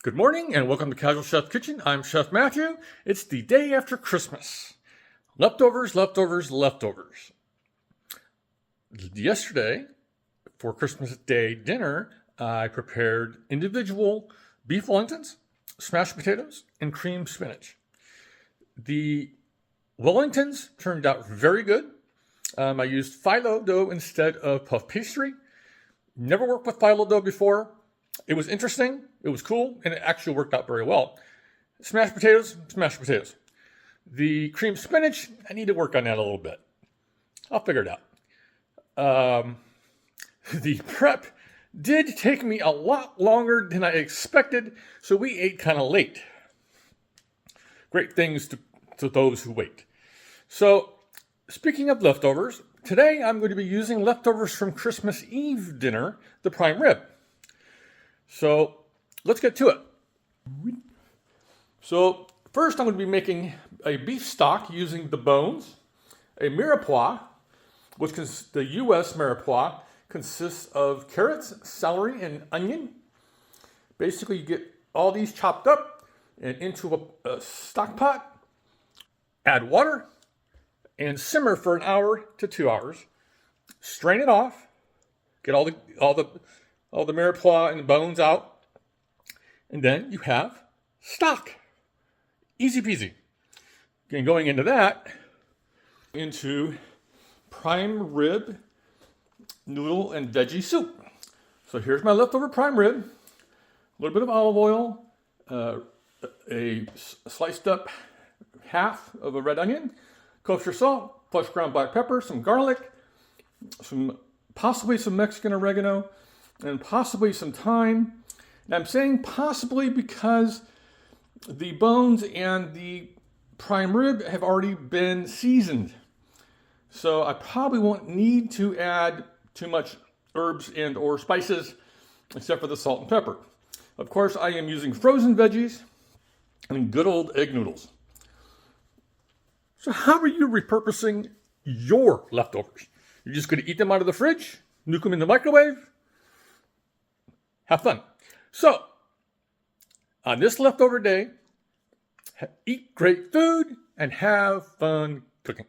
Good morning and welcome to Casual Chef Kitchen. I'm Chef Matthew. It's the day after Christmas. Leftovers, leftovers, leftovers. Yesterday, for Christmas Day dinner, I prepared individual beef Wellingtons, smashed potatoes, and creamed spinach. The Wellingtons turned out very good. I used phyllo dough instead of puff pastry. Never worked with phyllo dough before. It was interesting, it was cool, and it actually worked out very well. Smashed potatoes, smashed potatoes. The creamed spinach, I need to work on that a little bit. I'll figure it out. The prep did take me a lot longer than I expected, so we ate kind of late. Great things to those who wait. So, speaking of leftovers, today I'm going to be using leftovers from Christmas Eve dinner, the prime rib. So let's get to it. So first I'm going to be making a beef stock using the bones, a mirepoix, which is the U.S. mirepoix, consists of carrots, celery, and onion. Basically, you get all these chopped up and into a stock pot, add water, and simmer for an hour to 2 hours. Strain it off, get all the mirepoix and the bones out, and then you have stock. Easy peasy. And going into that, into prime rib, noodle, and veggie soup. So here's my leftover prime rib, a little bit of olive oil, a sliced up half of a red onion, kosher salt, fresh ground black pepper, some garlic, possibly some Mexican oregano, and possibly some thyme. And I'm saying possibly because the bones and the prime rib have already been seasoned. So I probably won't need to add too much herbs and or spices except for the salt and pepper. Of course, I am using frozen veggies and good old egg noodles. So how are you repurposing your leftovers? You're just going to eat them out of the fridge, nuke them in the microwave? Have fun. So, on this leftover day, eat great food and have fun cooking.